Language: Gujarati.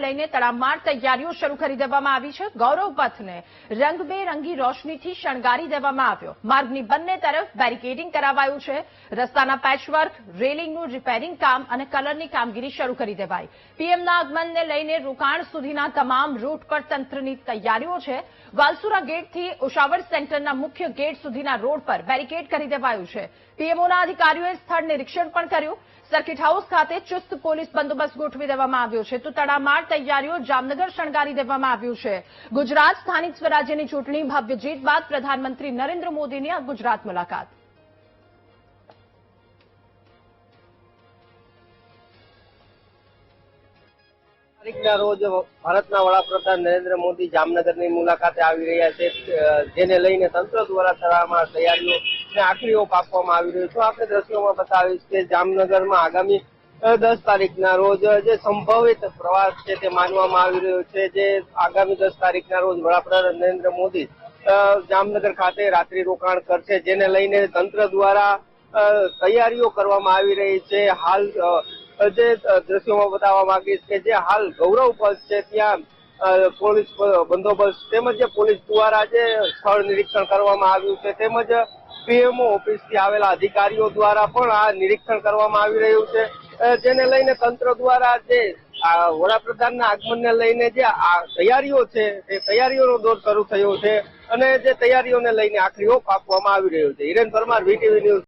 લઈને તડામાર તૈયારીઓ શરૂ કરી દેવામાં આવી છે। ગૌરવ પથને રંગબેરંગી રોશનીથી શણગારી દેવામાં આવ્યો। માર્ગની બંને તરફ બેરિકેડિંગ કરાવાયું છે। રસ્તાના પેચવર્ક, રેલિંગનું રિપેરિંગ કામ અને કલરની કામગીરી શરૂ કરી દેવાઈ। પીએમના આગમનને લઈને રોકાણ સુધીના તમામ રૂટ પર તંત્રની તૈયારીઓ છે। વાલસુરા ગેટથી ઉશાવર સેન્ટરના મુખ્ય ગેટ સુધીના રોડ પર બેરિકેડ કરી દેવાયું છે। પીએમઓના અધિકારીઓએ સ્થળ નિરીક્ષણ પણ કર્યું। સર્કિટ હાઉસ ખાતે ચુસ્ત પોલીસ બંદોબસ્ત ગોઠવી દેવામાં આવ્યો છે તો તડામાર તૈયારીઓ જામનગર શણગારી દેવામાં આવ્યું છે। ગુજરાત સ્થાનિક સ્વરાજ્યની ચૂંટણી ભવ્ય જીત બાદ પ્રધાનમંત્રી નરેન્દ્ર મોદીની આ ગુજરાત મુલાકાત। તારીખના રોજ ભારતના વડાપ્રધાન નરેન્દ્ર મોદી જામનગરની મુલાકાતે આવી રહ્યા છે, જેને લઈને તંત્ર દ્વારા તડામાર તૈયારીઓ આખરી ઓપ આપવામાં આવી રહ્યો છે। આપણે દ્રશ્યોમાં બતાવીશ કે જામનગરમાં આગામી 10 તારીખના રોજ જે સંભવિત પ્રવાસ છે તે માનવામાં આવી રહ્યો છે, જે આગામી 10 તારીખના રોજ વડાપ્રધાન નરેન્દ્ર મોદી જામનગર ખાતે રાત્રિ રોકાણ કરશે, જેને લઈને તંત્ર દ્વારા તૈયારીઓ કરવામાં આવી રહી છે। હાલ જે દ્રશ્યોમાં બતાવવા માંગીશ કે જે હાલ ગૌરવ પથ છે ત્યાં પોલીસ બંદોબસ્ત તેમજ પોલીસ દ્વારા જે સ્થળ નિરીક્ષણ કરવામાં આવ્યું છે, તેમજ પીએમઓ ઓફિસથી આવેલા અધિકારીઓ દ્વારા પણ આ નિરીક્ષણ કરવામાં આવી રહ્યું છે, જેને લઈને તંત્ર દ્વારા જે વડાપ્રધાનના આગમનને લઈને જે તૈયારીઓ છે તે તૈયારીઓનો દોર શરૂ થયો છે અને જે તૈયારીઓને લઈને આખરી ઓપ આપવામાં આવી રહ્યો છે। Hiren Parmar, VTV news.